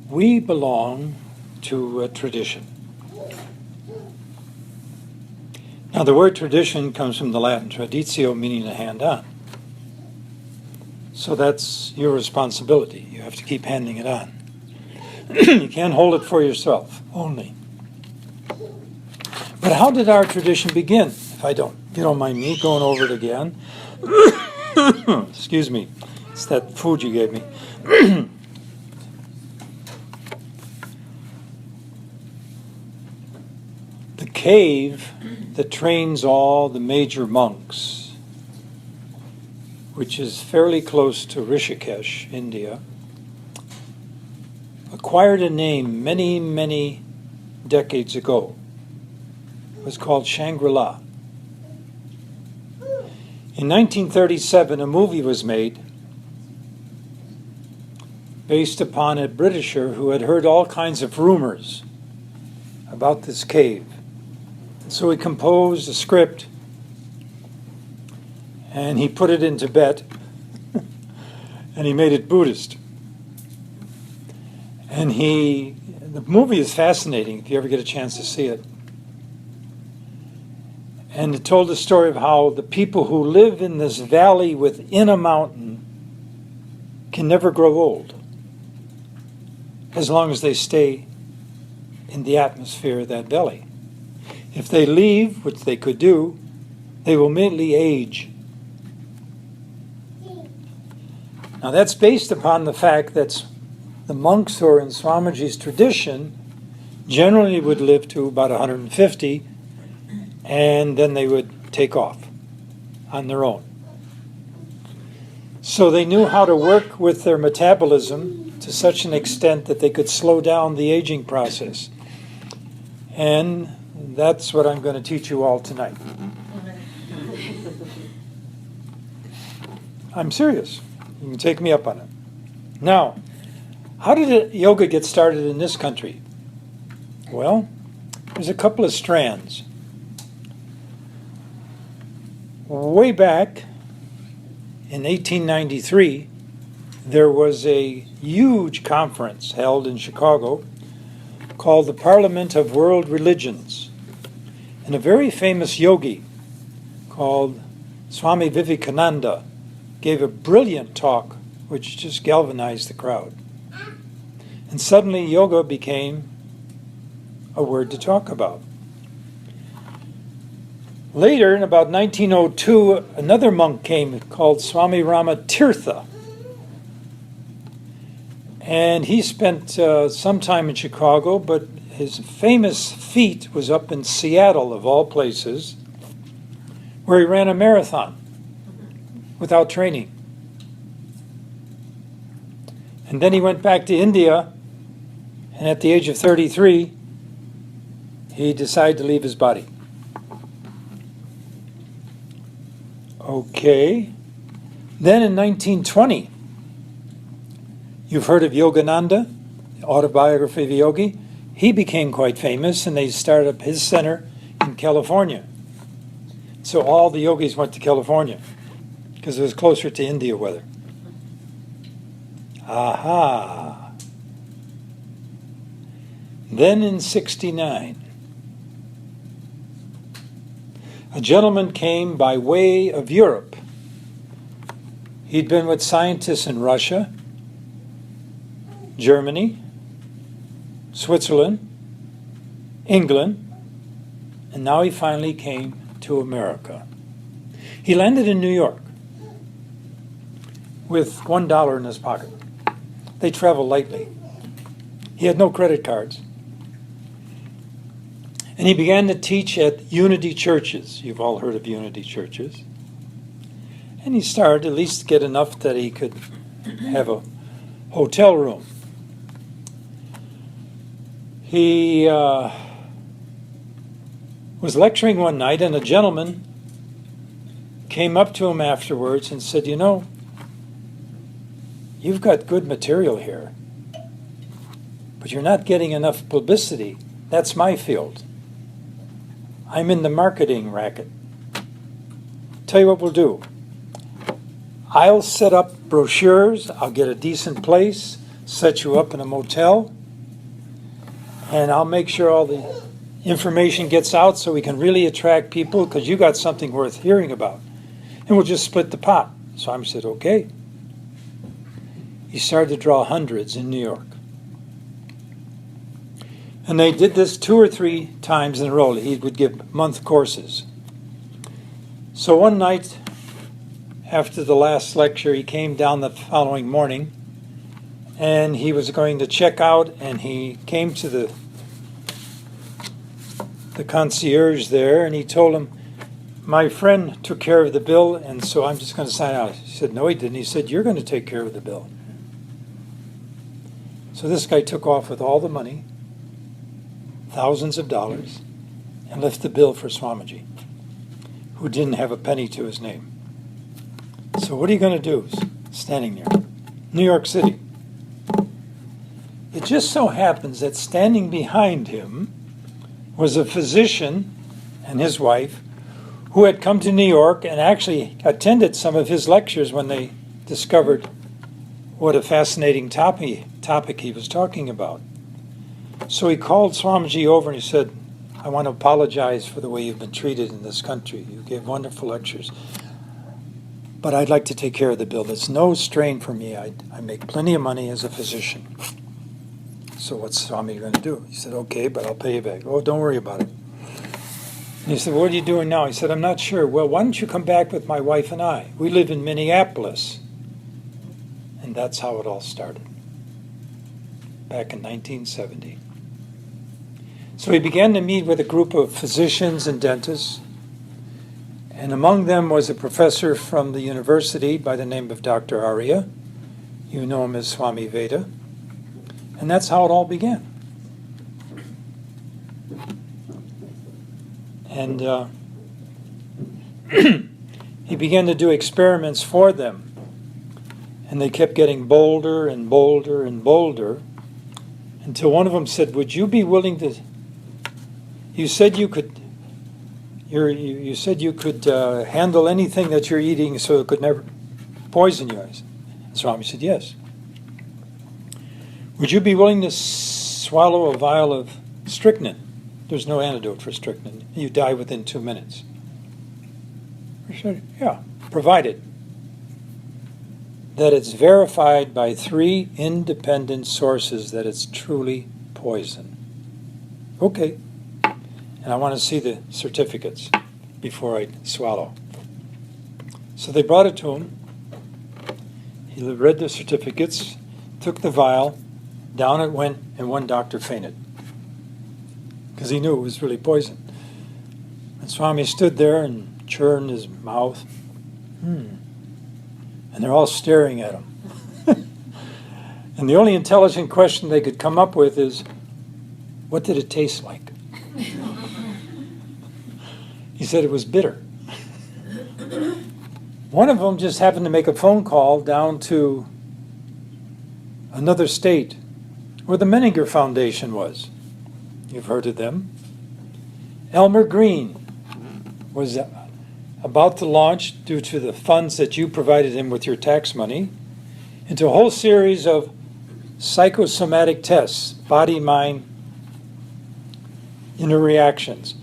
We belong to a tradition. Now, the word tradition comes from the Latin traditio, meaning to hand on. So that's your responsibility. You have to keep handing it on. You can't hold it for yourself only. But how did our tradition begin? If you don't mind me going over it again. Excuse me. It's that food you gave me. The cave that trains all the major monks, which is fairly close to Rishikesh, India, acquired a name many, many decades ago. It was called Shangri-La. In 1937, a movie was made based upon a Britisher who had heard all kinds of rumors about this cave. And so he composed a script and he put it in Tibet and he made it Buddhist. And the movie is fascinating if you ever get a chance to see it. And it told the story of how the people who live in this valley within a mountain can never grow old as long as they stay in the atmosphere of that valley. If they leave, which they could do, they will immediately age. Now that's based upon the fact that the monks who are in Swamiji's tradition generally would live to about 150, and then they would take off on their own. So they knew how to work with their metabolism to such an extent that they could slow down the aging process. And that's what I'm going to teach you all tonight. I'm serious. You can take me up on it. Now, how did yoga get started in this country? Well, there's a couple of strands. Way back in 1893, there was a huge conference held in Chicago called the Parliament of World Religions. And a very famous yogi called Swami Vivekananda gave a brilliant talk which just galvanized the crowd. And suddenly yoga became a word to talk about. Later, in about 1902, another monk came called Swami Ramatirtha. And he spent some time in Chicago, but his famous feat was up in Seattle, of all places, where he ran a marathon without training. And then he went back to India, and at the age of 33, he decided to leave his body. Okay. Then in 1920, you've heard of Yogananda, the autobiography of a yogi. He became quite famous, and they started up his center in California. So all the yogis went to California because it was closer to India weather. Aha. Then in 1969, a gentleman came by way of Europe. He'd been with scientists in Russia, Germany, Switzerland, England, and now he finally came to America. He landed in New York with $1 in his pocket. They travel lightly. He had no credit cards. And he began to teach at Unity churches. You've all heard of Unity churches. And he started at least to get enough that he could have a hotel room. He was lecturing one night, and a gentleman came up to him afterwards and said, you've got good material here, but you're not getting enough publicity. That's my field. I'm in the marketing racket. Tell you what we'll do. I'll set up brochures. I'll get a decent place, set you up in a motel, and I'll make sure all the information gets out so we can really attract people, because you got something worth hearing about. And we'll just split the pot. Swami said, okay. He started to draw hundreds in New York. And they did this 2 or 3 times in a row. He would give month courses. So one night, after the last lecture, he came down the following morning, and he was going to check out, and he came to the concierge there, and he told him, my friend took care of the bill, and so I'm just going to sign out. He said, no, he didn't. He said, you're going to take care of the bill. So this guy took off with all the money, thousands of dollars, and left the bill for Swamiji, who didn't have a penny to his name. So what are you going to do standing there? New York City. It just so happens that standing behind him was a physician and his wife who had come to New York and actually attended some of his lectures when they discovered what a fascinating topic he was talking about. So he called Swamiji over and he said, I want to apologize for the way you've been treated in this country. You gave wonderful lectures, but I'd like to take care of the bill. It's no strain for me. I make plenty of money as a physician. So what's Swami going to do? He said, okay, but I'll pay you back. Oh, don't worry about it. And he said, what are you doing now? He said, I'm not sure. Well, why don't you come back with my wife and I? We live in Minneapolis. And that's how it all started, back in 1970. So he began to meet with a group of physicians and dentists, and among them was a professor from the university by the name of Dr. Arya. You know him as Swami Veda. And that's how it all began. And he began to do experiments for them. And they kept getting bolder and bolder and bolder, until one of them said, would you be willing to... You said you could handle anything that you're eating so it could never poison you. And Swami said, yes. Would you be willing to swallow a vial of strychnine? There's no antidote for strychnine. You die within 2 minutes. I said, yeah, provided that it's verified by 3 independent sources that it's truly poison. Okay. And I want to see the certificates before I swallow. So they brought it to him. He read the certificates, took the vial, down it went, and one doctor fainted, because he knew it was really poison. And Swami stood there and churned his mouth. And they're all staring at him. And the only intelligent question they could come up with is, what did it taste like? He said it was bitter. One of them just happened to make a phone call down to another state where the Menninger Foundation was. You've heard of them. Elmer Green was about to launch, due to the funds that you provided him with your tax money, into a whole series of psychosomatic tests, body-mind interreactions.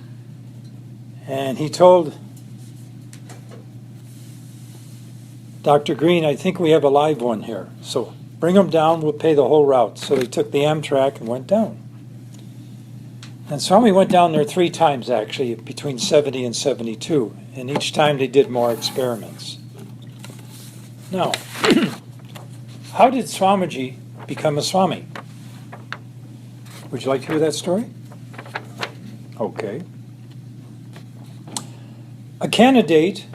And he told Dr. Green, I think we have a live one here. So bring him down, we'll pay the whole route. So they took the Amtrak and went down. And Swami went down there 3 times, actually, between 70 and 72. And each time they did more experiments. Now, how did Swamiji become a Swami? Would you like to hear that story? Okay. A candidate,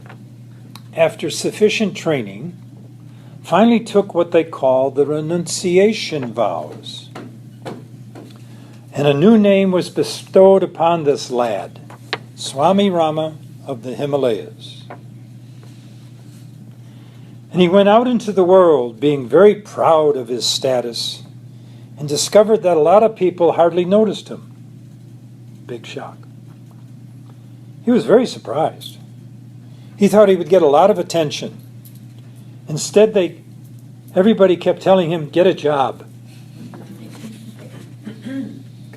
after sufficient training, finally took what they call the renunciation vows. And a new name was bestowed upon this lad, Swami Rama of the Himalayas. And he went out into the world being very proud of his status, and discovered that a lot of people hardly noticed him. Big shock. He was very surprised. He thought he would get a lot of attention. Instead, everybody kept telling him, get a job.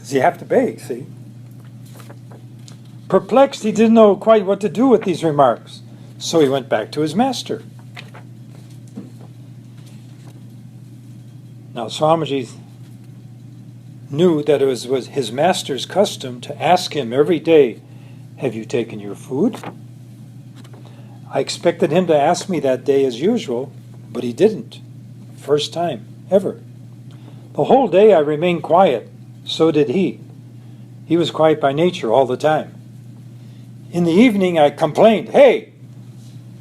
because you have to beg, see? Perplexed, he didn't know quite what to do with these remarks, so he went back to his master. Now Swamiji knew that it was his master's custom to ask him every day, "Have you taken your food?" I expected him to ask me that day as usual, but he didn't. First time, ever. The whole day I remained quiet. So did he. He was quiet by nature all the time. In the evening I complained, "Hey,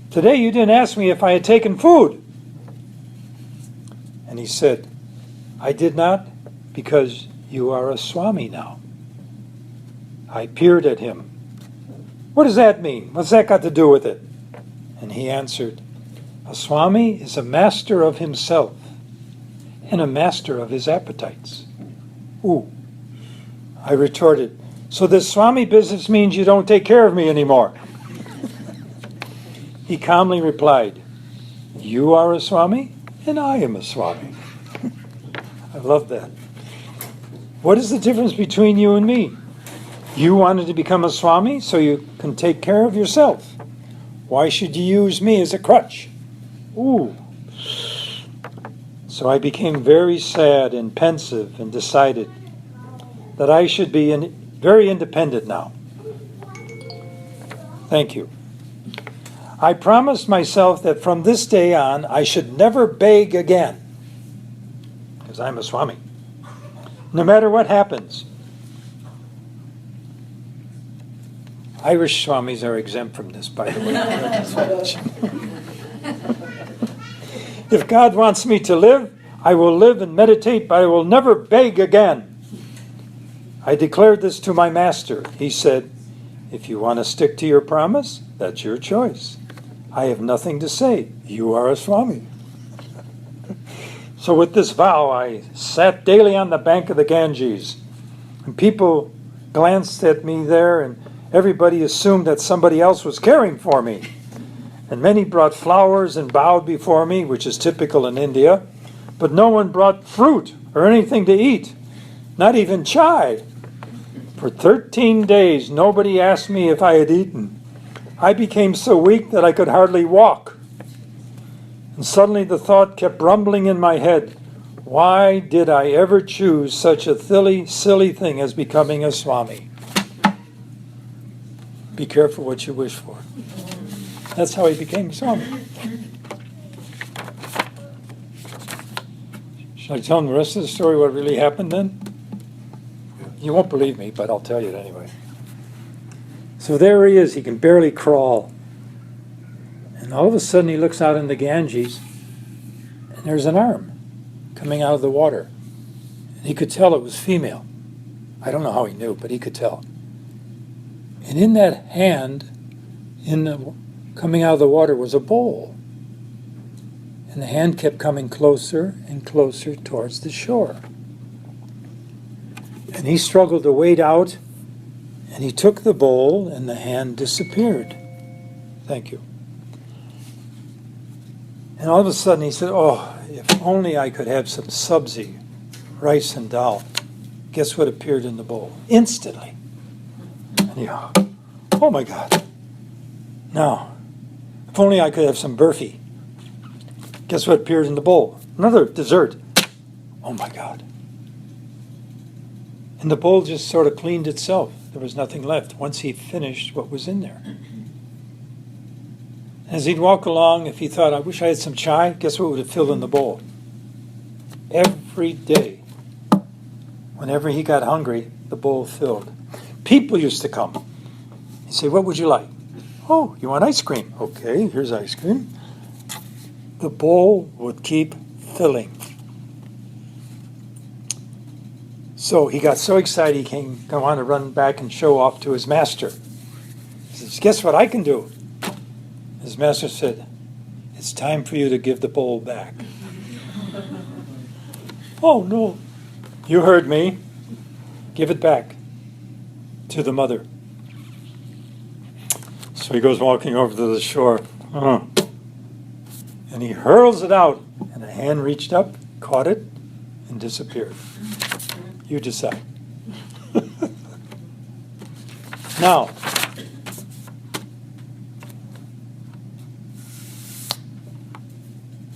today you didn't ask me if I had taken food." And he said, "I did not, because you are a Swami now." I peered at him. "What does that mean? What's that got to do with it?" And he answered, "A Swami is a master of himself and a master of his appetites." Ooh. I retorted, "So this Swami business means you don't take care of me anymore?" He calmly replied, "You are a Swami and I am a Swami." I love that. What is the difference between you and me? You wanted to become a Swami so you can take care of yourself. Why should you use me as a crutch? Ooh. So I became very sad and pensive and decided that I should be very independent now. Thank you. I promised myself that from this day on I should never beg again, because I'm a Swami, no matter what happens. Irish Swamis are exempt from this, by the way. If God wants me to live, I will live and meditate, but I will never beg again. I declared this to my master. He said, "If you want to stick to your promise, that's your choice. I have nothing to say. You are a Swami." So with this vow, I sat daily on the bank of the Ganges. And people glanced at me there, and everybody assumed that somebody else was caring for me. And many brought flowers and bowed before me, which is typical in India. But no one brought fruit or anything to eat, not even chai. For 13 days, nobody asked me if I had eaten. I became so weak that I could hardly walk. And suddenly the thought kept rumbling in my head, why did I ever choose such a silly thing as becoming a Swami? Be careful what you wish for. That's how he became a Swami. Should I tell him the rest of the story, what really happened then? You won't believe me, but I'll tell you it anyway. So there he is, he can barely crawl. And all of a sudden he looks out in the Ganges, and there's an arm coming out of the water. And he could tell it was female. I don't know how he knew, but he could tell. And in that hand, coming out of the water, was a bowl. And the hand kept coming closer and closer towards the shore. And he struggled to wade out, and he took the bowl, and the hand disappeared. Thank you. And all of a sudden he said, oh, if only I could have some sabzi, rice and dal. Guess what appeared in the bowl? Instantly. And he, oh my God. Now, if only I could have some burfi. Guess what appeared in the bowl? Another dessert. Oh my God. And the bowl just sort of cleaned itself. There was nothing left once he finished what was in there. As he'd walk along, if he thought, I wish I had some chai, guess what would have filled in the bowl? Every day, whenever he got hungry, the bowl filled. People used to come. He'd say, what would you like? Oh, you want ice cream? Okay, here's ice cream. The bowl would keep filling. So he got so excited he wanted to run back and show off to his master. He says, guess what I can do? His master said, it's time for you to give the bowl back. Oh no, you heard me. Give it back to the mother. So he goes walking over to the shore. And he hurls it out, and a hand reached up, caught it, and disappeared. You decide. Now,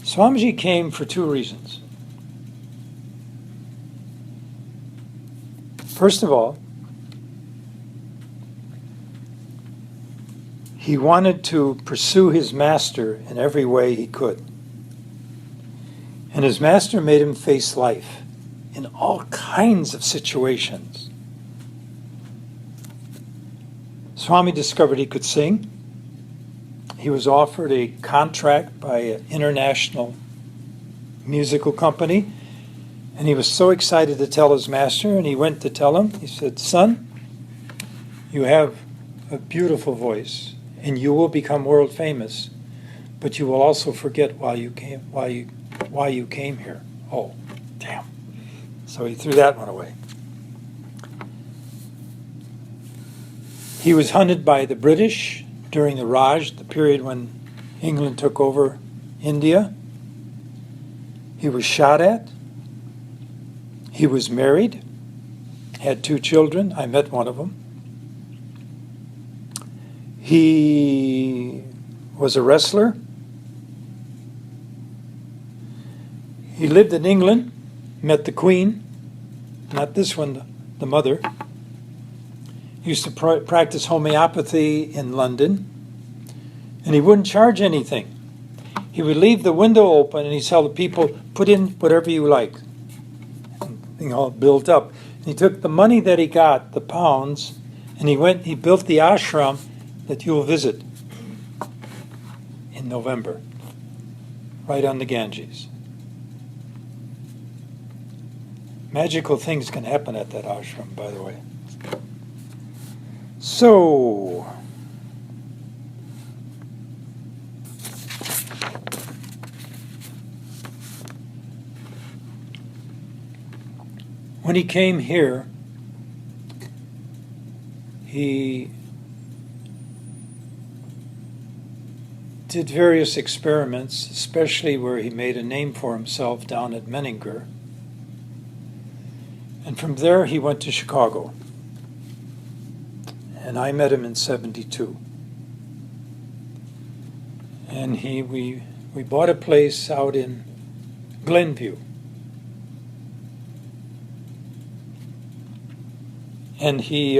Swamiji came for two reasons. First of all, he wanted to pursue his master in every way he could. And his master made him face life in all kinds of situations. Swami discovered he could sing. He was offered a contract by an international musical company, and he was so excited to tell his master, and he went to tell him. He said, "Son, you have a beautiful voice, and you will become world famous, but you will also forget why you came here." Oh, damn. So he threw that one away. He was hunted by the British during the Raj, the period when England took over India. He was shot at. He was married, had 2 children. I met one of them. He was a wrestler. He lived in England, met the Queen, not this one, the mother. He used to practice homeopathy in London, and he wouldn't charge anything. He would leave the window open and he'd tell the people, "Put in whatever you like." And all built up. And he took the money that he got, the pounds, and he built the ashram that you'll visit in November, right on the Ganges. Magical things can happen at that ashram, by the way. So, when he came here, he did various experiments, especially where he made a name for himself down at Menninger. And from there he went to Chicago. And I met him in 72. And we bought a place out in Glenview. And he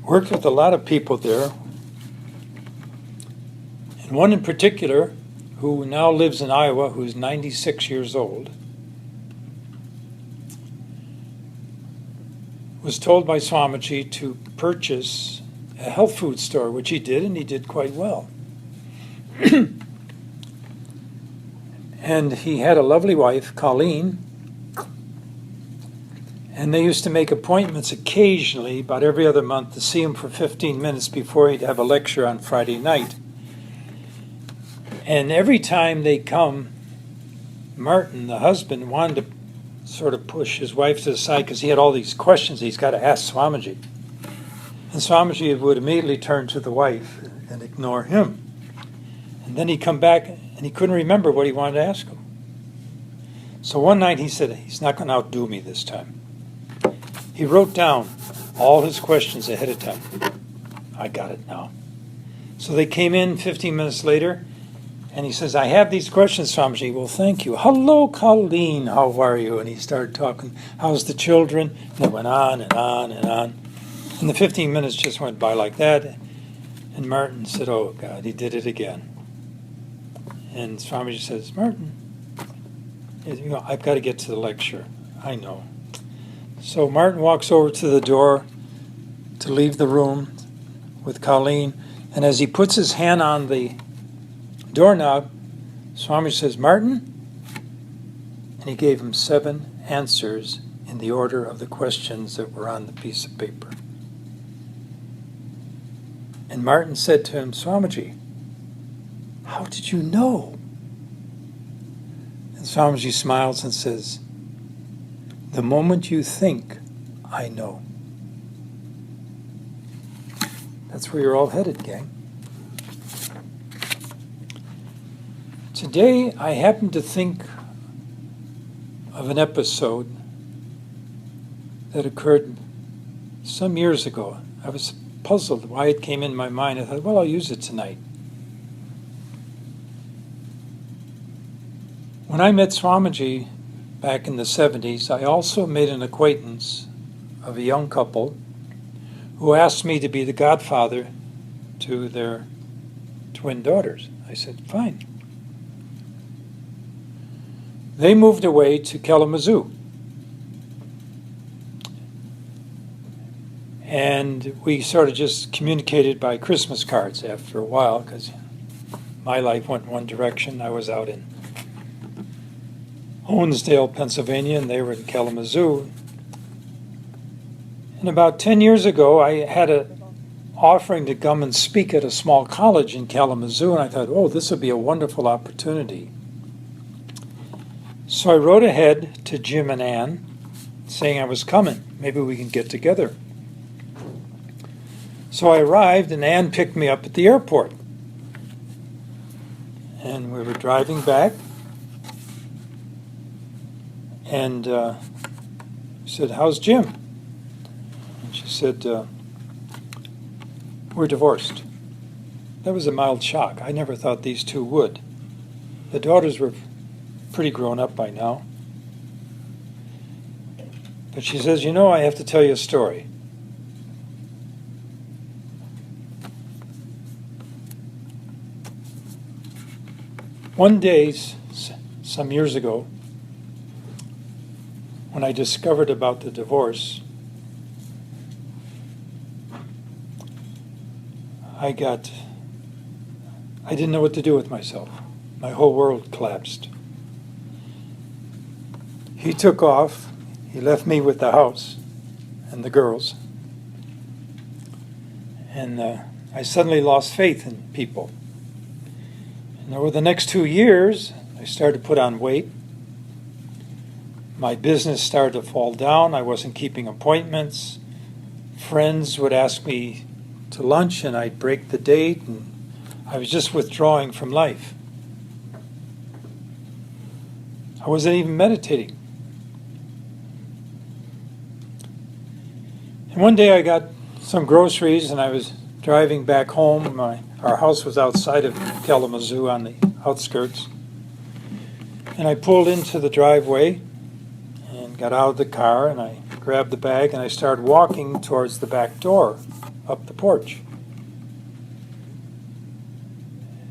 worked with a lot of people there. And one in particular, who now lives in Iowa, who's 96 years old, was told by Swamiji to purchase a health food store, which he did, and he did quite well. And he had a lovely wife, Colleen, and they used to make appointments occasionally, about every other month, to see him for 15 minutes before he'd have a lecture on Friday night. And every time they come, Martin, the husband, wanted to sort of push his wife to the side because he had all these questions he's got to ask Swamiji. And Swamiji would immediately turn to the wife and ignore him. And then he'd come back and he couldn't remember what he wanted to ask him. So one night he said, "He's not going to outdo me this time." He wrote down all his questions ahead of time. I got it now. So they came in 15 minutes later, and he says, "I have these questions, Swamiji." "Well, thank you." "Hello, Colleen, how are you?" And he started talking, "How's the children?" And it went on and on and on. And the 15 minutes just went by like that. And Martin said, "Oh, God, he did it again." And Swamiji says, "Martin, I've got to get to the lecture." "I know." So Martin walks over to the door to leave the room with Colleen. And as he puts his hand on the doorknob, Swami says, "Martin?" And he gave him 7 answers in the order of the questions that were on the piece of paper. And Martin said to him, "Swamiji, how did you know?" And Swamiji smiles and says, "The moment you think, I know." That's where you're all headed, gang. Today, I happen to think of an episode that occurred some years ago. I was puzzled why it came in my mind. I thought, well, I'll use it tonight. When I met Swamiji back in the 70s, I also made an acquaintance of a young couple who asked me to be the godfather to their twin daughters. I said, fine. They moved away to Kalamazoo. And we sort of just communicated by Christmas cards after a while, because my life went one direction. I was out in Owensdale, Pennsylvania, and they were in Kalamazoo. And about 10 years ago, I had an offering to come and speak at a small college in Kalamazoo, and I thought, oh, this would be a wonderful opportunity. So I wrote ahead to Jim and Ann, saying I was coming. Maybe we can get together. So I arrived, and Ann picked me up at the airport. And we were driving back. And I said, how's Jim? And she said, we're divorced. That was a mild shock. I never thought these two would. The daughters were pretty grown up by now. But she says, you know, I have to tell you a story. One day, some years ago, when I discovered about the divorce, I didn't know what to do with myself. My whole world collapsed. He took off. He left me with the house and the girls. And I suddenly lost faith in people. And over the next 2 years, I started to put on weight. My business started to fall down. I wasn't keeping appointments. Friends would ask me to lunch, and I'd break the date, and I was just withdrawing from life. I wasn't even meditating. And one day I got some groceries, and I was driving back home. Our house was outside of Kalamazoo on the outskirts. And I pulled into the driveway and got out of the car, and I grabbed the bag, and I started walking towards the back door, up the porch.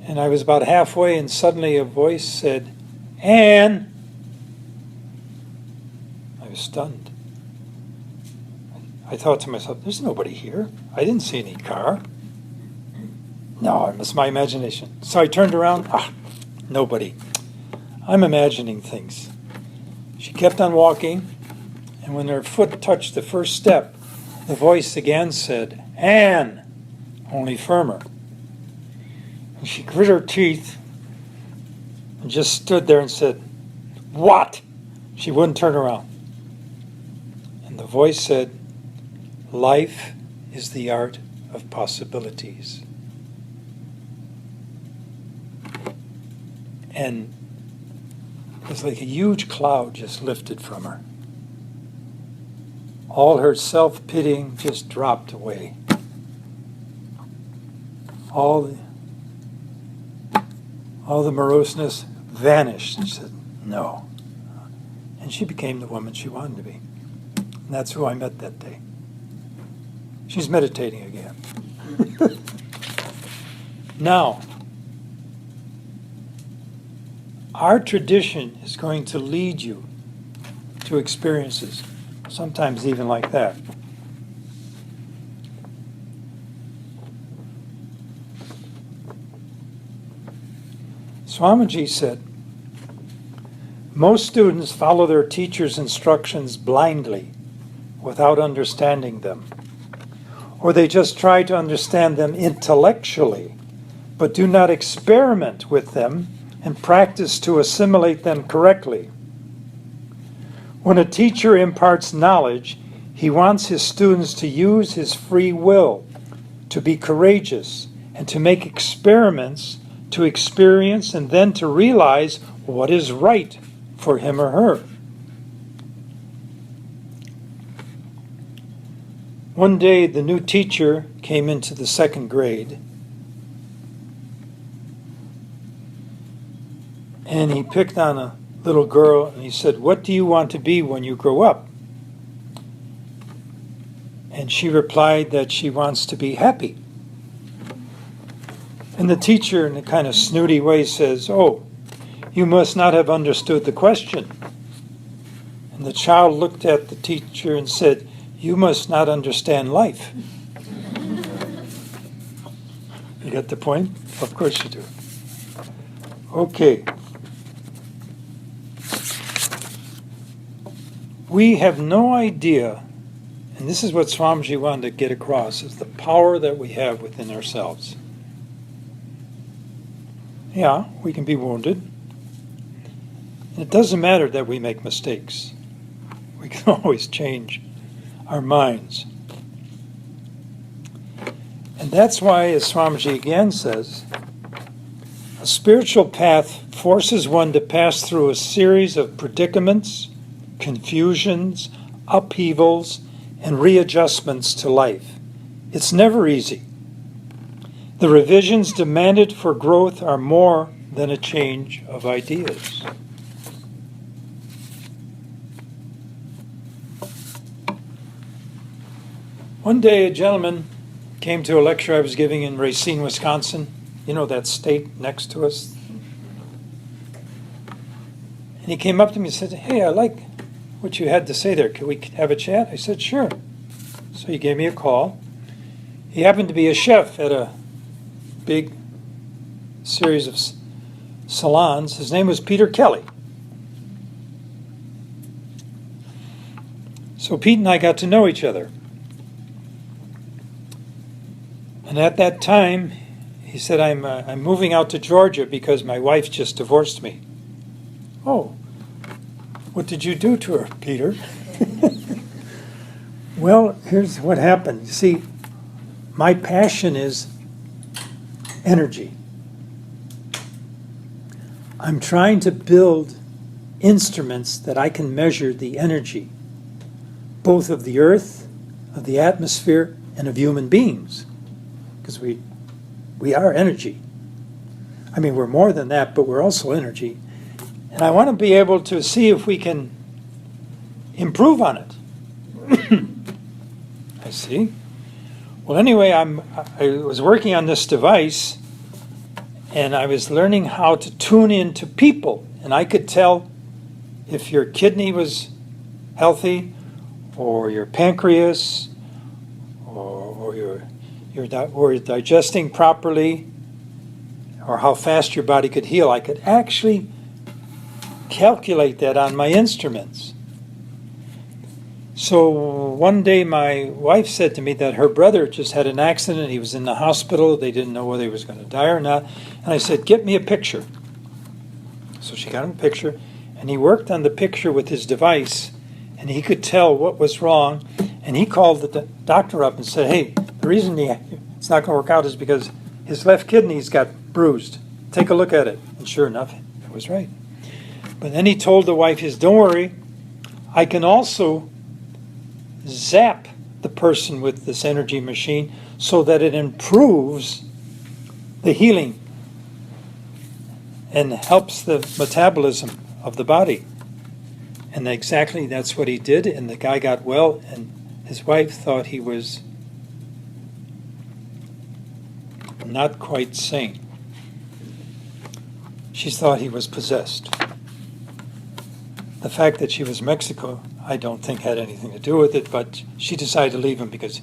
And I was about halfway, and suddenly a voice said, Ann! I was stunned. I thought to myself, there's nobody here. I didn't see any car. No, it was my imagination. So I turned around. Nobody. I'm imagining things. She kept on walking, and when her foot touched the first step, the voice again said, Ann, only firmer. And she grit her teeth and just stood there and said, what? She wouldn't turn around. And the voice said, life is the art of possibilities. And it was like a huge cloud just lifted from her. All her self-pitying just dropped away. All the moroseness vanished. She said, no. And she became the woman she wanted to be. And that's who I met that day. She's meditating again. Now, our tradition is going to lead you to experiences, sometimes even like that. Swamiji said, most students follow their teacher's instructions blindly without understanding them. Or they just try to understand them intellectually, but do not experiment with them and practice to assimilate them correctly. When a teacher imparts knowledge, he wants his students to use his free will, to be courageous, and to make experiments, to experience, and then to realize what is right for him or her. One day the new teacher came into the second grade, and he picked on a little girl and he said, "What do you want to be when you grow up?" And she replied that she wants to be happy. And the teacher, in a kind of snooty way, says, "Oh, you must not have understood the question." And the child looked at the teacher and said, "You must not understand life." You get the point? Of course you do. Okay. We have no idea, and this is what Swamiji wanted to get across, is the power that we have within ourselves. Yeah, we can be wounded. It doesn't matter that we make mistakes. We can always change our minds. And that's why, as Swamiji again says, a spiritual path forces one to pass through a series of predicaments, confusions, upheavals, and readjustments to life. It's never easy. The revisions demanded for growth are more than a change of ideas. One day a gentleman came to a lecture I was giving in Racine, Wisconsin. You know that state next to us? And he came up to me and said, "Hey, I like what you had to say there. Can we have a chat?" I said, "Sure." So he gave me a call. He happened to be a chef at a big series of salons. His name was Peter Kelly. So Pete and I got to know each other. And at that time, he said, I'm moving out to Georgia because my wife just divorced me." "Oh, what did you do to her, Peter?" Well, here's what happened. You see, my passion is energy. I'm trying to build instruments that I can measure the energy, both of the earth, of the atmosphere, and of human beings. Because we are energy. I mean, we're more than that, but we're also energy. And I want to be able to see if we can improve on it. I see. Well, anyway, I was working on this device, and I was learning how to tune into people. And I could tell if your kidney was healthy, or your pancreas, or you're digesting properly, or how fast your body could heal. I could actually calculate that on my instruments. So one day my wife said to me that her brother just had an accident. He was in the hospital. They didn't know whether he was going to die or not. And I said, "Get me a picture." So she got him a picture, and he worked on the picture with his device, and he could tell what was wrong. And he called the doctor up and said, "Hey, the reason it's not going to work out is because his left kidney's got bruised. Take a look at it." And sure enough, it was right. But then he told the wife, "Don't worry, I can also zap the person with this energy machine so that it improves the healing and helps the metabolism of the body." And exactly that's what he did, and the guy got well, and his wife thought he was not quite sane. She thought he was possessed. The fact that she was Mexico, I don't think had anything to do with it, but she decided to leave him because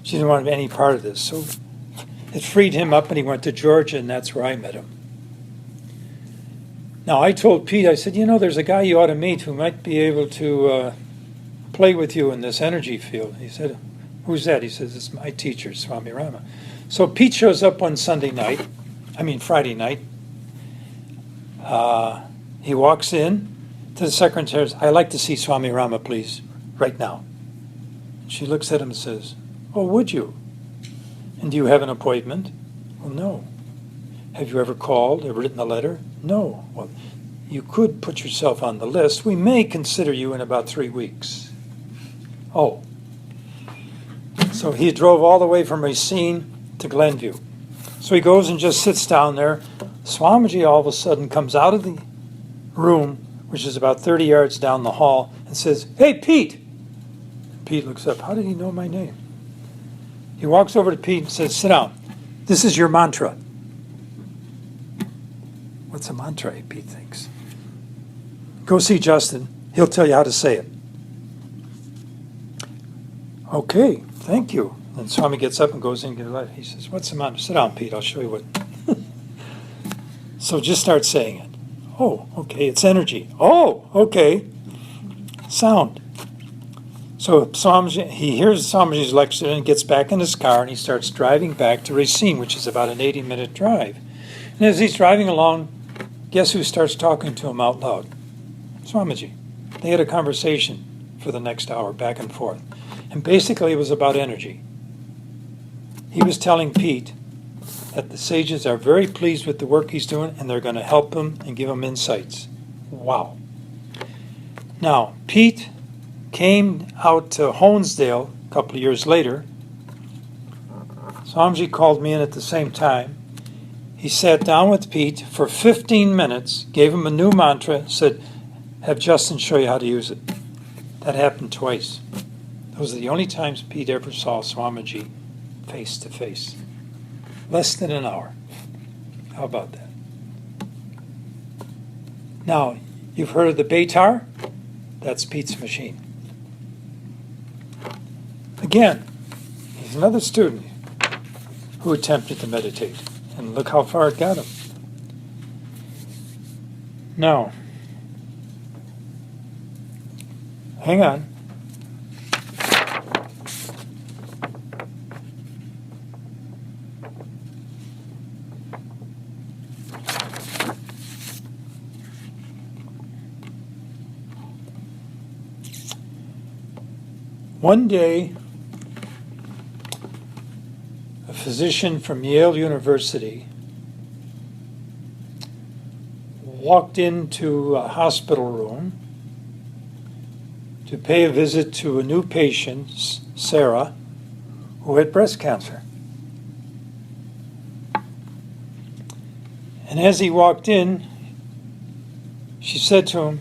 she didn't want any part of this. So it freed him up, and he went to Georgia, and that's where I met him. Now, I told Pete, I said, there's a guy you ought to meet who might be able to play with you in this energy field. He said, "Who's that?" He says, "It's my teacher, Swami Rama." So Pete shows up one Friday night. He walks in to the secretary and says, "I'd like to see Swami Rama, please, right now." She looks at him and says, "Oh, would you? And do you have an appointment?" "Well, no." "Have you ever called or written a letter?" "No." "Well, you could put yourself on the list. We may consider you in about 3 weeks." "Oh." So he drove all the way from Racine to Glenview. So he goes and just sits down there. Swamiji all of a sudden comes out of the room, which is about 30 yards down the hall, and says, "Hey, Pete!" Pete looks up. How did he know my name? He walks over to Pete and says, "Sit down. This is your mantra." What's a mantra, Pete thinks. Go see Justin. He'll tell you how to say it. Okay, thank you. And Swami gets up and goes in. He says, "What's the mantra?" "Sit down, Pete. I'll show you what." So just start saying it. Oh, okay, it's energy. Oh, okay. Sound. So Swamiji, he hears Swamiji's lecture and gets back in his car and he starts driving back to Racine, which is about an 80-minute drive. And as he's driving along, guess who starts talking to him out loud? Swamiji. They had a conversation for the next hour, back and forth. And basically it was about energy. He was telling Pete that the sages are very pleased with the work he's doing and they're going to help him and give him insights. Wow. Now, Pete came out to Honesdale a couple of years later. Swamiji called me in at the same time. He sat down with Pete for 15 minutes, gave him a new mantra, said, "Have Justin show you how to use it." That happened twice. Those are the only times Pete ever saw Swamiji face to face. Less than an hour. How about that? Now, you've heard of the Beitar? That's Pete's machine. Again, he's another student who attempted to meditate. And look how far it got him. Now, hang on. One day, a physician from Yale University walked into a hospital room to pay a visit to a new patient, Sarah, who had breast cancer. And as he walked in, she said to him,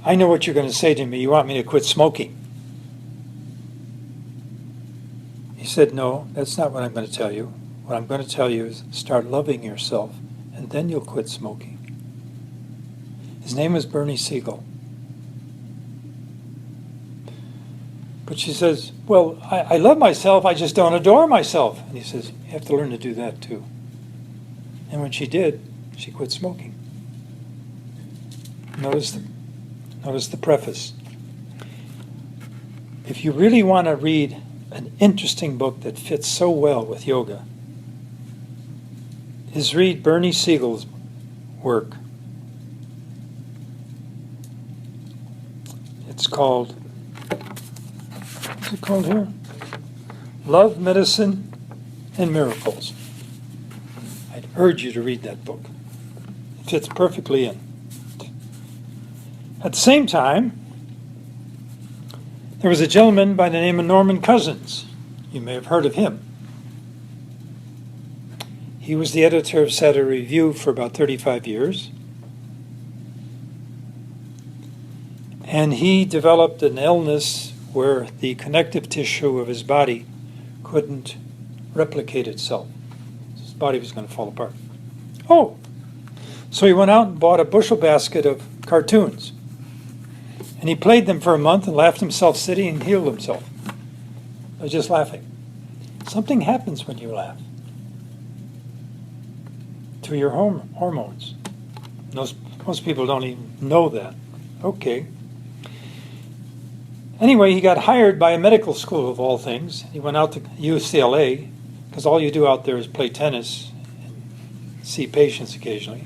"I know what you're going to say to me. You want me to quit smoking." He said, "No, that's not what I'm going to tell you. What I'm going to tell you is start loving yourself, and then you'll quit smoking." His name was Bernie Siegel. But she says, "Well, I love myself, I just don't adore myself." And he says, "You have to learn to do that too." And when she did, she quit smoking. Notice the preface. If you really want to read an interesting book that fits so well with yoga, is read Bernie Siegel's work. It's called, what's it called here? Love, Medicine, and Miracles. I'd urge you to read that book. It fits perfectly in. At the same time, there was a gentleman by the name of Norman Cousins. You may have heard of him. He was the editor of Saturday Review for about 35 years. And he developed an illness where the connective tissue of his body couldn't replicate itself. His body was going to fall apart. Oh! So he went out and bought a bushel basket of cartoons. And he played them for a month and laughed himself silly and healed himself by just laughing. Something happens when you laugh to your hormones. Most people don't even know that. Okay. Anyway, he got hired by a medical school of all things. He went out to UCLA, because all you do out there is play tennis and see patients occasionally.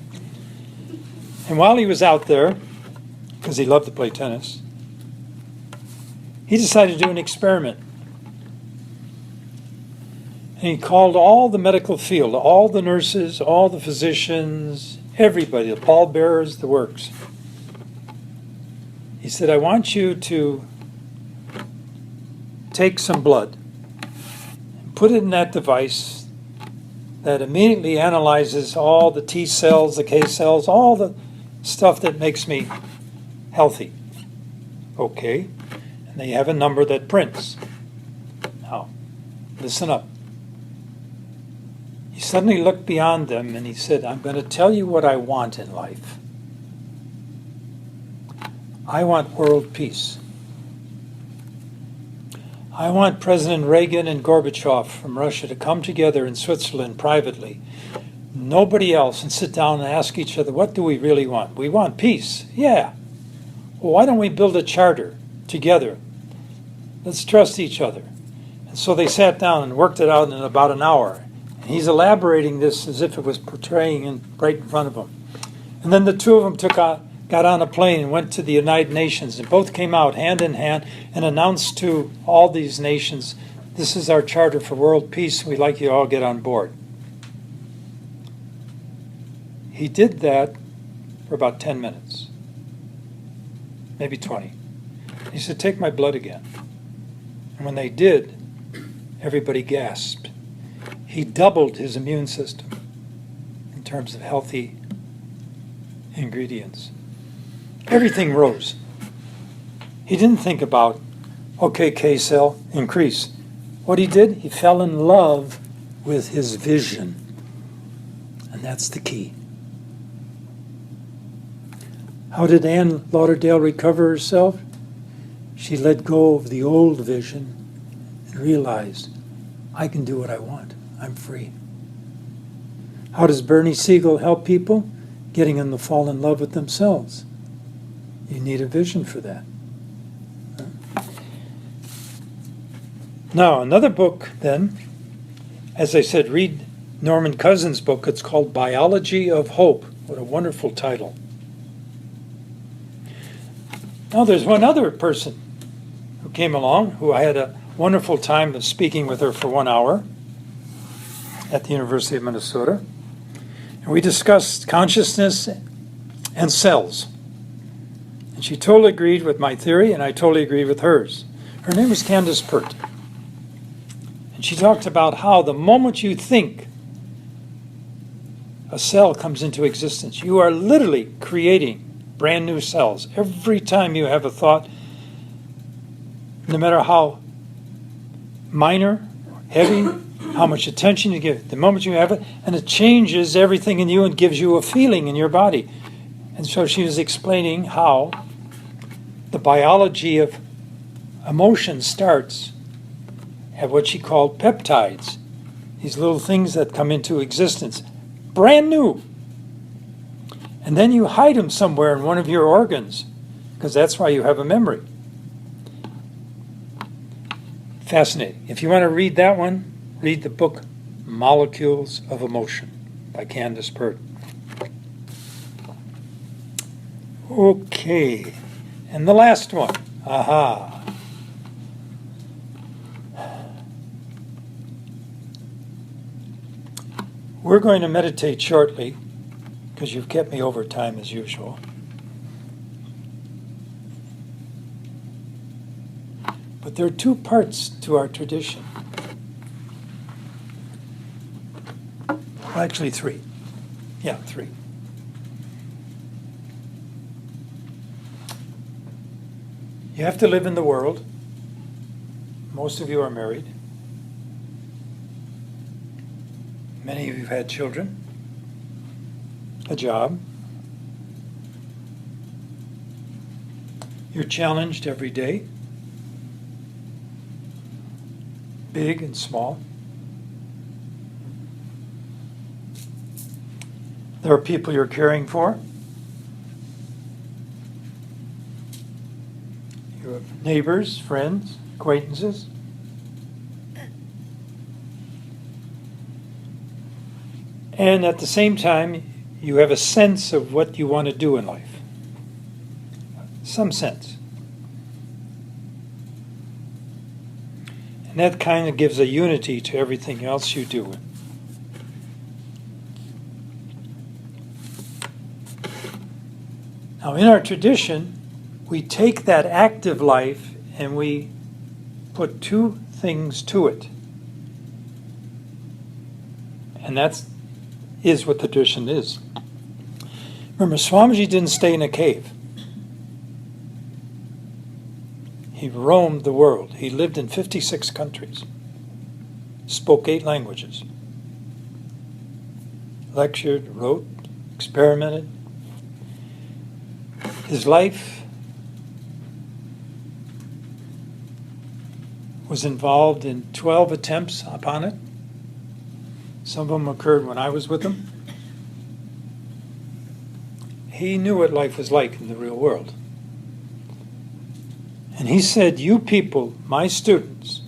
And while he was out there, because he loved to play tennis, he decided to do an experiment. And he called all the medical field, all the nurses, all the physicians, everybody, the pallbearers, the works. He said, "I want you to take some blood put it in that device that immediately analyzes all the T cells, the K cells, all the stuff that makes me healthy. Okay, and they have a number that prints. Now, listen up. He suddenly looked beyond them and he said, I'm going to tell you what I want in life. I want world peace. I want President Reagan and Gorbachev from Russia to come together in Switzerland privately, nobody else, and sit down and ask each other, what do we really want? We want peace. Yeah. Well, why don't we build a charter together? Let's trust each other. And so they sat down and worked it out in about an hour. And he's elaborating this as if it was portraying right in front of him. And then the two of them got on a plane and went to the United Nations, and both came out hand in hand and announced to all these nations, this is our charter for world peace, we'd like you to all get on board. He did that for about 10 minutes, maybe 20. He said, take my blood again. And when they did, everybody gasped. He doubled his immune system in terms of healthy ingredients. Everything rose. He didn't think about, okay, K cell, increase. What he did, he fell in love with his vision. And that's the key. How did Anne Lauderdale recover herself? She let go of the old vision and realized, I can do what I want. I'm free. How does Bernie Siegel help people? Getting them to fall in love with themselves. You need a vision for that. Now, another book then, as I said, read Norman Cousins' book. It's called Biology of Hope. What a wonderful title. Now, there's one other person who came along who I had a wonderful time of speaking with her for 1 hour at the University of Minnesota. And we discussed consciousness and cells. And she totally agreed with my theory, and I totally agreed with hers. Her name was Candace Pert. And she talked about how the moment you think, a cell comes into existence. You are literally creating brand new cells. Every time you have a thought, no matter how minor, heavy, how much attention you give, the moment you have it, and it changes everything in you and gives you a feeling in your body. And so she was explaining how the biology of emotion starts at what she called peptides, these little things that come into existence, brand new. And then you hide them somewhere in one of your organs, because that's why you have a memory. Fascinating. If you want to read that one, read the book Molecules of Emotion by Candace Pert. Okay, and the last one. Aha. We're going to meditate shortly, because you've kept me over time as usual. But there are two parts to our tradition. Well, actually, three. Yeah, three. You have to live in the world. Most of you are married. Many of you have had children. A job. You're challenged every day. Big and small. There are people you're caring for. You have neighbors, friends, acquaintances. And at the same time, you have a sense of what you want to do in life. Some sense. And that kind of gives a unity to everything else you do. Now, in our tradition, we take that active life and we put two things to it. And that is what the tradition is. Remember, Swamiji didn't stay in a cave. He roamed the world. He lived in 56 countries, spoke 8 languages, lectured, wrote, experimented. His life was involved in 12 attempts upon it. Some of them occurred when I was with him. He knew what life was like in the real world. And he said, you people, my students,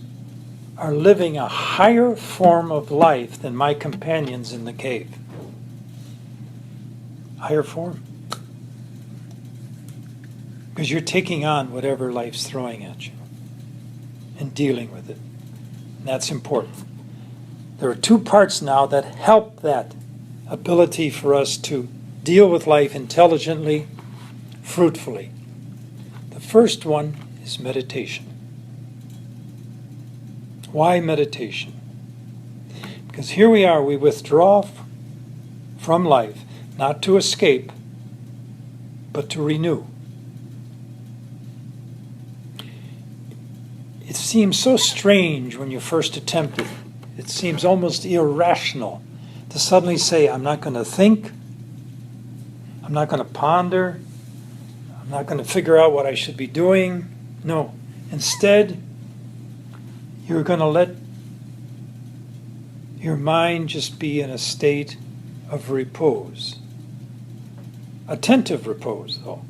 are living a higher form of life than my companions in the cave. Higher form. Because you're taking on whatever life's throwing at you and dealing with it. And that's important. There are 2 parts now that help that ability for us to deal with life intelligently, fruitfully. The first one is meditation. Why meditation? Because here we are, we withdraw from life, not to escape, but to renew. It seems so strange when you first attempt it. It seems almost irrational to suddenly say, I'm not going to think, I'm not going to ponder, I'm not going to figure out what I should be doing. No. Instead, you're going to let your mind just be in a state of repose. Attentive repose, though.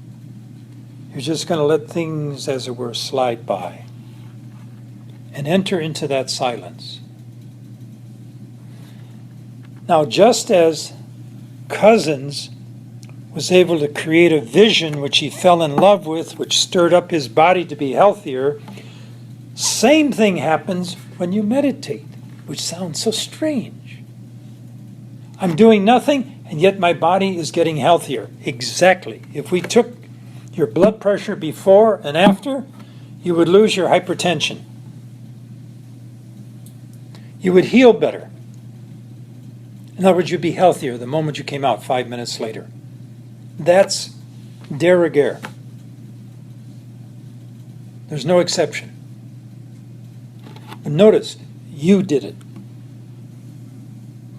You're just going to let things, as it were, slide by and enter into that silence. Now, just as Cousins was able to create a vision which he fell in love with, which stirred up his body to be healthier, same thing happens when you meditate, which sounds so strange. I'm doing nothing, and yet my body is getting healthier. Exactly. If we took your blood pressure before and after, you would lose your hypertension. You would heal better. In other words, you'd be healthier the moment you came out 5 minutes later. That's de rigueur. There's no exception. But notice, you did it.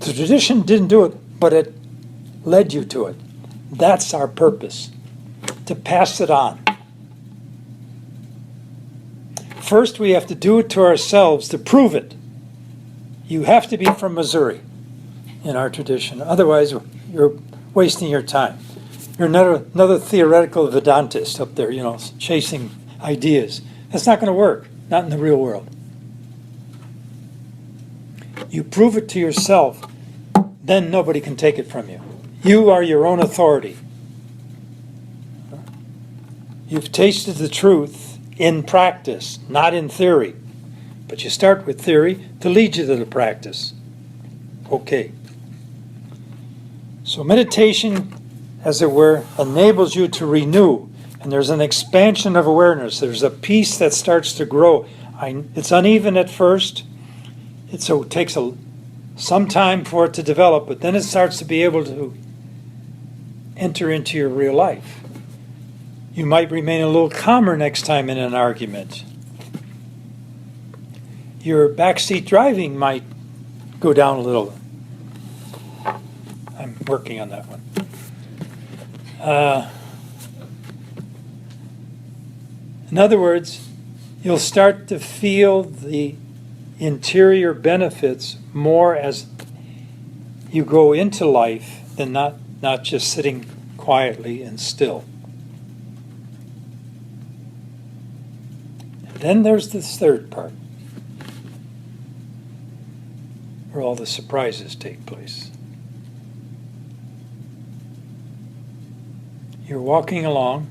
The tradition didn't do it, but it led you to it. That's our purpose, to pass it on. First, we have to do it to ourselves to prove it. You have to be from Missouri in our tradition. Otherwise, you're wasting your time. You're another theoretical Vedantist up there, chasing ideas. That's not going to work, not in the real world. You prove it to yourself, then nobody can take it from you. You are your own authority. You've tasted the truth in practice, not in theory. But you start with theory to lead you to the practice. Okay. So meditation, as it were, enables you to renew. And there's an expansion of awareness. There's a peace that starts to grow. It's uneven at first. It takes some time for it to develop, but then it starts to be able to enter into your real life. You might remain a little calmer next time in an argument. Your backseat driving might go down a little. I'm working on that one. In other words, you'll start to feel the interior benefits more as you go into life than not just sitting quietly and still. And then there's this third part, where all the surprises take place. You're walking along,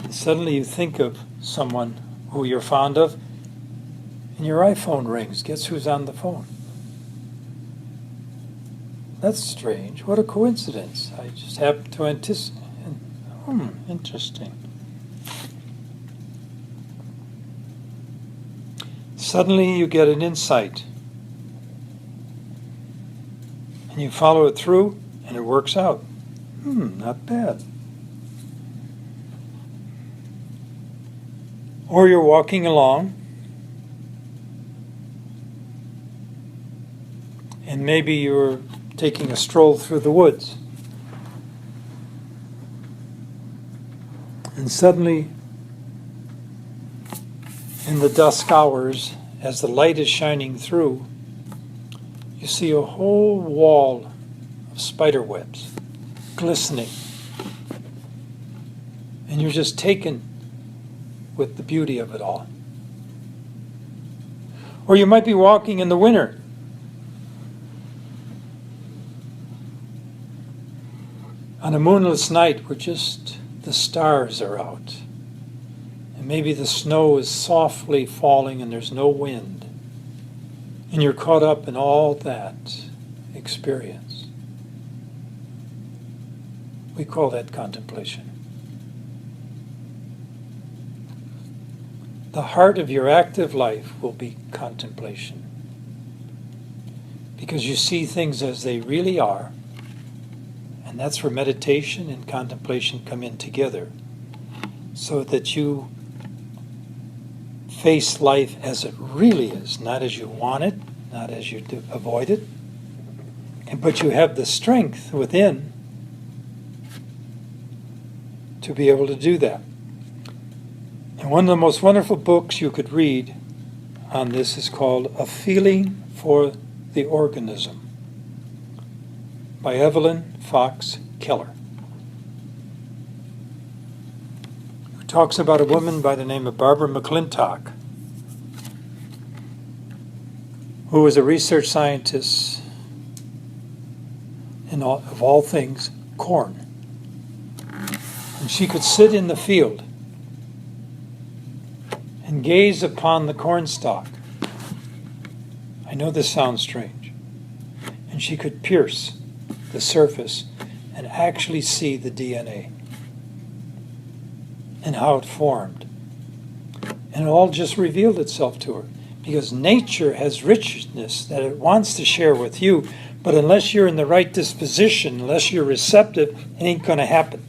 and suddenly you think of someone who you're fond of, and your iPhone rings. Guess who's on the phone? That's strange. What a coincidence. I just happened to anticipate. Interesting. suddenly you get an insight. And you follow it through, and it works out. Not bad. Or you're walking along, and maybe you're taking a stroll through the woods. And suddenly, in the dusk hours, as the light is shining through, you see a whole wall of spider webs glistening. And you're just taken with the beauty of it all. Or you might be walking in the winter. On a moonless night where just the stars are out. And maybe the snow is softly falling and there's no wind. And you're caught up in all that experience. We call that contemplation. The heart of your active life will be contemplation. Because you see things as they really are. And that's where meditation and contemplation come in together. So that you face life as it really is, not as you want it, not as you avoid it. But you have the strength within to be able to do that. And one of the most wonderful books you could read on this is called A Feeling for the Organism by Evelyn Fox Keller. It talks about a woman by the name of Barbara McClintock, who was a research scientist of all things corn. And she could sit in the field and gaze upon the cornstalk. I know this sounds strange. And she could pierce the surface and actually see the DNA and how it formed. And it all just revealed itself to her. Because nature has richness that it wants to share with you, but unless you're in the right disposition, unless you're receptive, it ain't going to happen.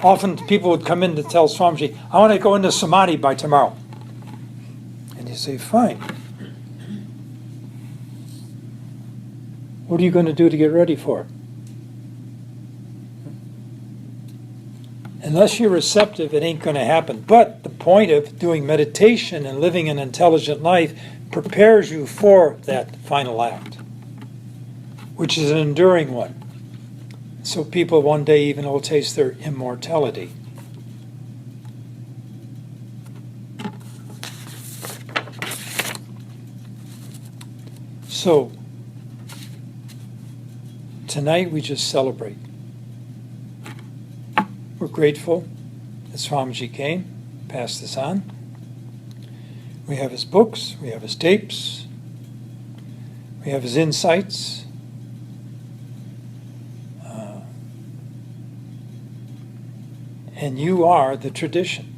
Often people would come in to tell Swamiji, I want to go into Samadhi by tomorrow. And you say, fine. What are you going to do to get ready for it? Unless you're receptive, it ain't going to happen. But the point of doing meditation and living an intelligent life prepares you for that final act, which is an enduring one. So people one day even will taste their immortality. So, tonight we just celebrate. We're grateful that Swamiji came, passed this on. We have his books, we have his tapes, we have his insights. And you are the tradition.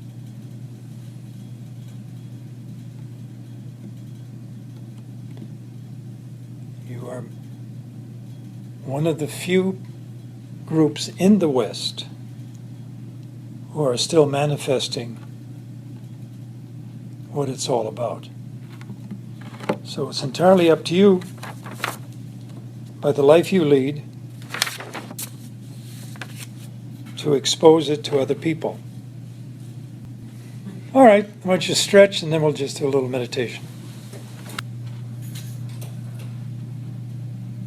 You are one of the few groups in the West who are still manifesting what it's all about. So it's entirely up to you, by the life you lead, to expose it to other people. All right, why don't you stretch and then we'll just do a little meditation.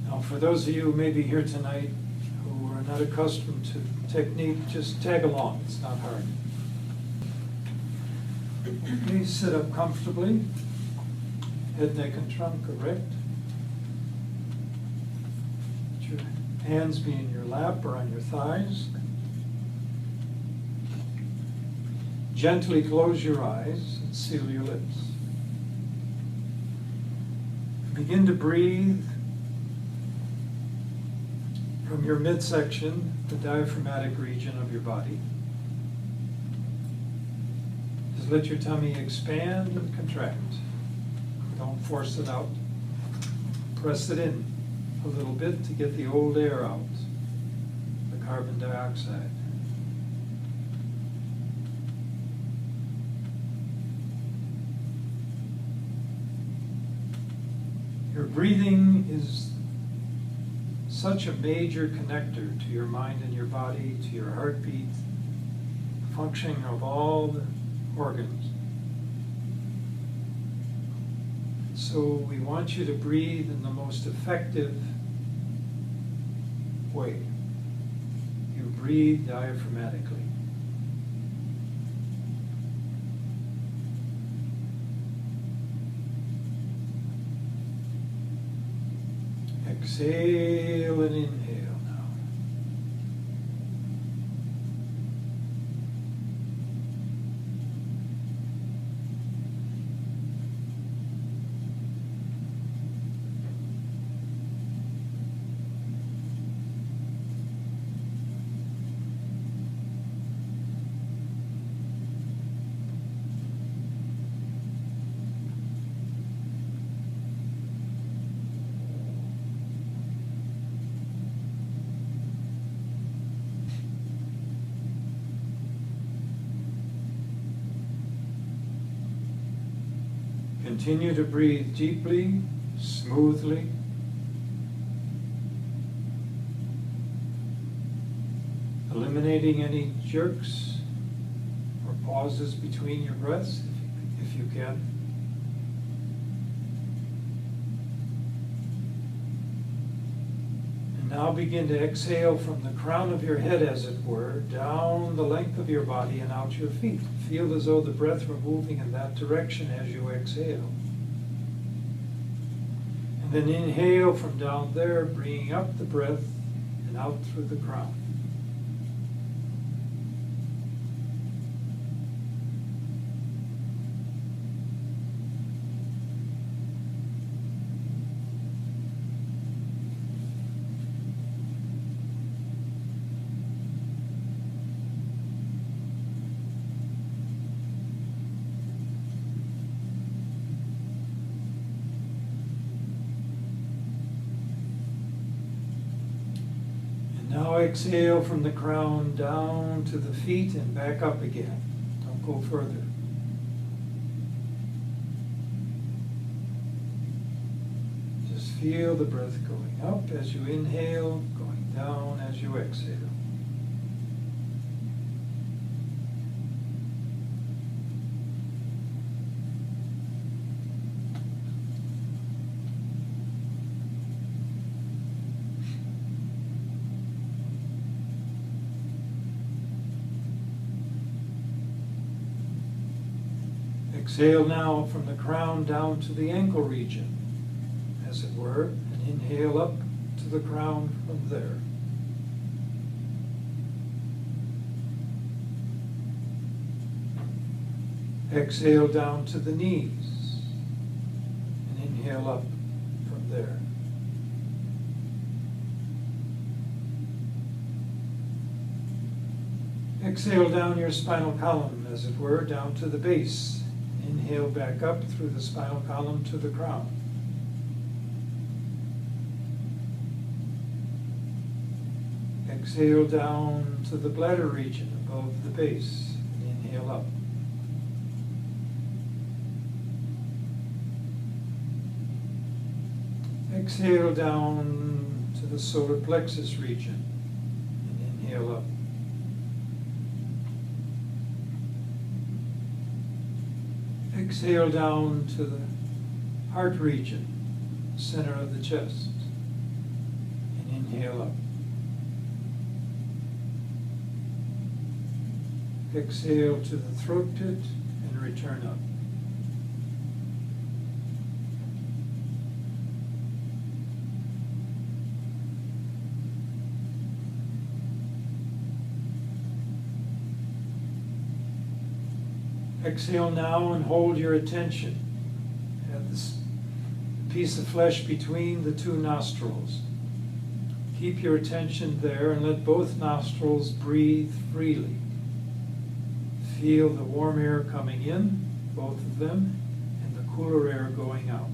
Now, for those of you who may be here tonight who are not accustomed to technique, just tag along. It's not hard. Please sit up comfortably. Head, neck, and trunk erect. Let your hands be in your lap or on your thighs. Gently close your eyes and seal your lips. Begin to breathe from your midsection, the diaphragmatic region of your body. Just let your tummy expand and contract. Don't force it out. Press it in a little bit to get the old air out, the carbon dioxide. Your breathing is such a major connector to your mind and your body, to your heartbeat, functioning of all the organs. So we want you to breathe in the most effective way. You breathe diaphragmatically. Exhale and inhale now. Continue to breathe deeply, smoothly. Eliminating any jerks or pauses between your breaths, if you can. And now begin to exhale from the crown of your head, as it were, down the length of your body and out your feet. Feel as though the breath were moving in that direction as you exhale. And then inhale from down there, bringing up the breath and out through the crown. Now exhale from the crown down to the feet and back up again. Don't go further. Just feel the breath going up as you inhale, going down as you exhale. Exhale now from the crown down to the ankle region, as it were, and inhale up to the crown from there. Exhale down to the knees, and inhale up from there. Exhale down your spinal column, as it were, down to the base. Inhale back up through the spinal column to the crown. Exhale down to the bladder region above the base. And inhale up. Exhale down to the solar plexus region. And inhale up. Exhale down to the heart region, center of the chest, and inhale up. Exhale to the throat pit and return up. Exhale now and hold your attention at this piece of flesh between the two nostrils. Keep your attention there and let both nostrils breathe freely. feel the warm air coming in, both of them, and the cooler air going out.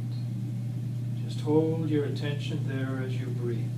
Just hold your attention there as you breathe.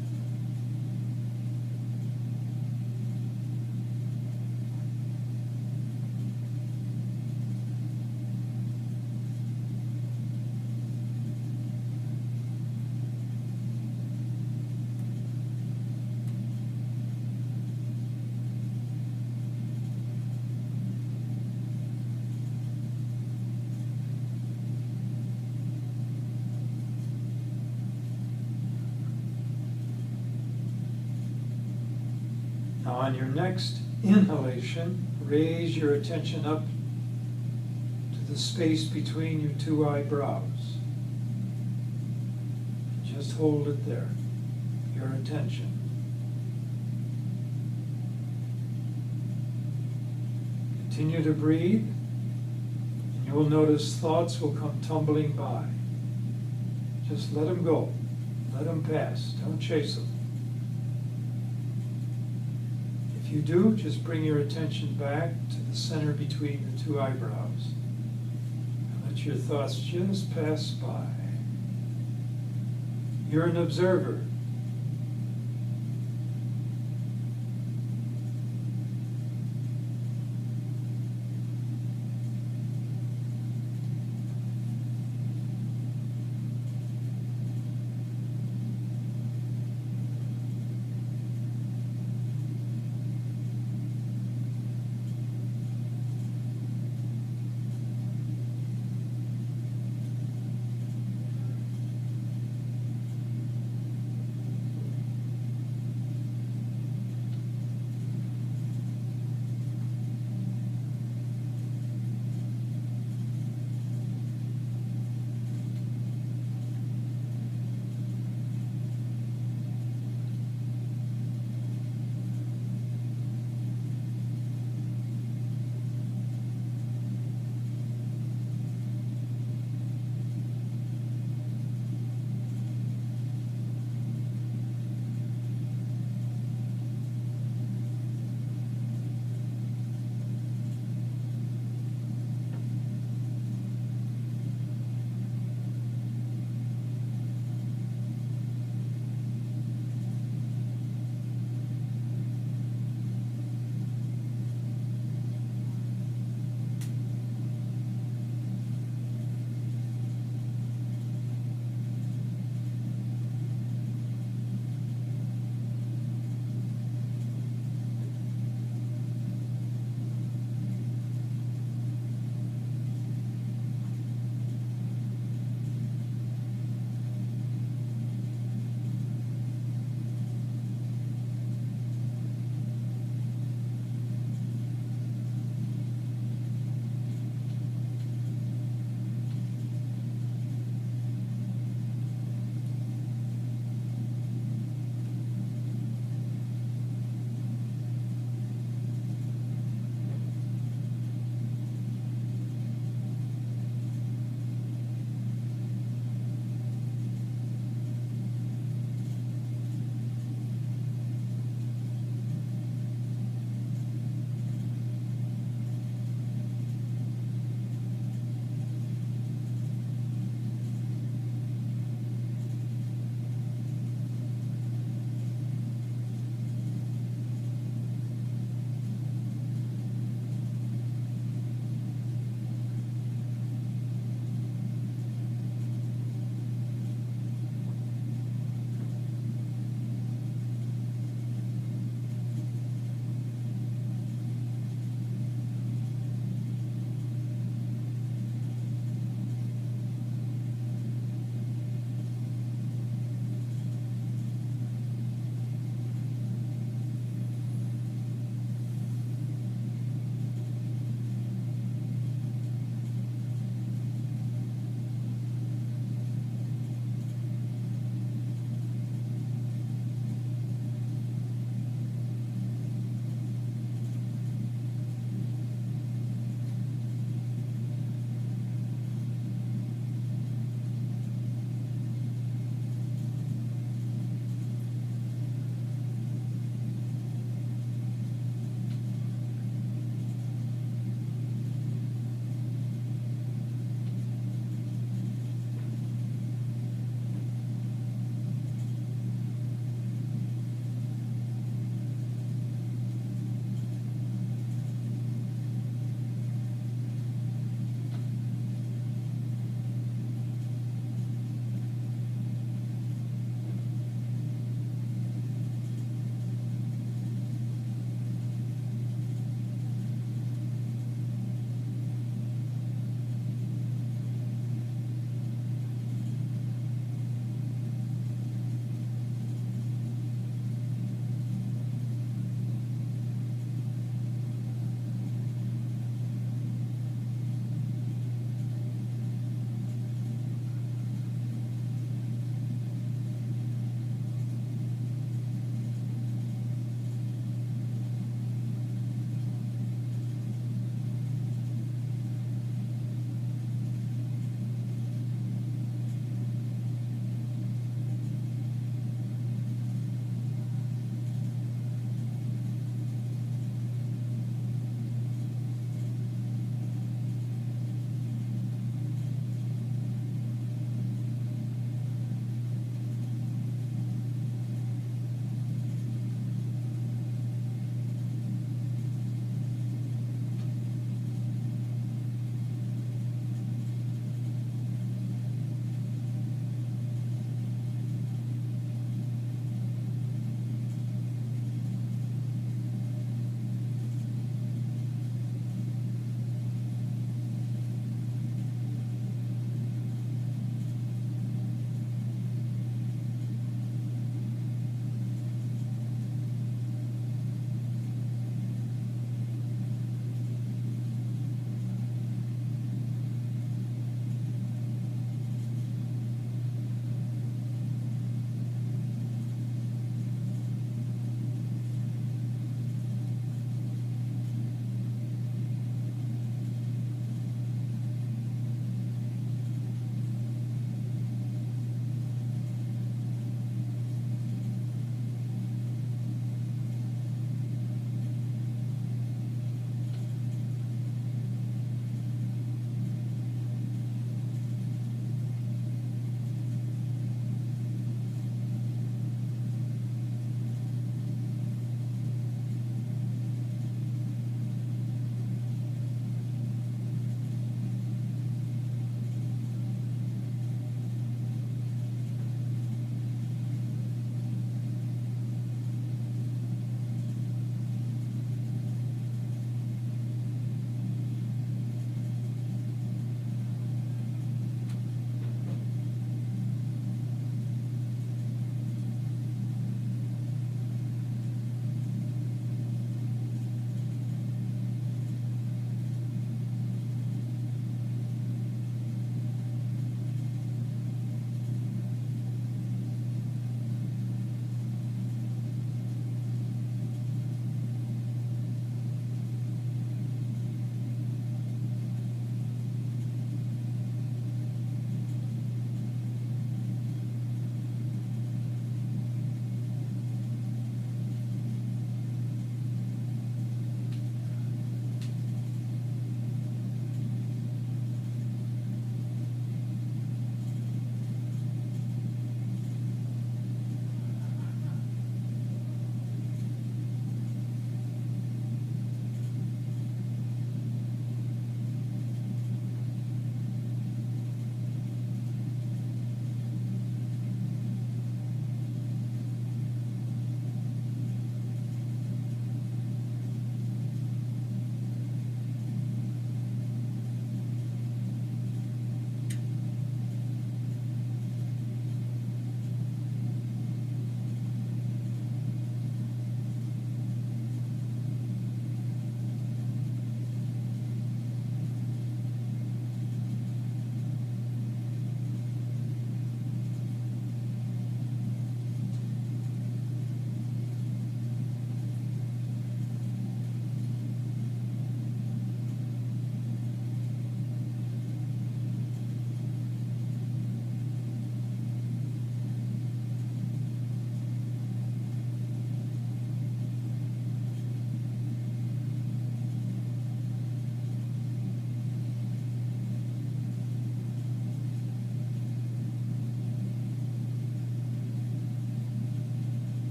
Now on your next inhalation, raise your attention up to the space between your two eyebrows. Just hold it there, your attention. Continue to breathe, and you will notice thoughts will come tumbling by. Just let them go. Let them pass. Don't chase them. If you do, just bring your attention back to the center between the two eyebrows. And let your thoughts just pass by. You're an observer.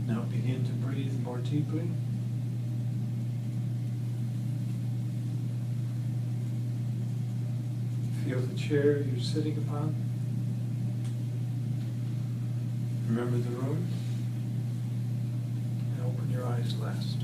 Now begin to breathe more deeply. Feel the chair you're sitting upon. Remember the room. And open your eyes last.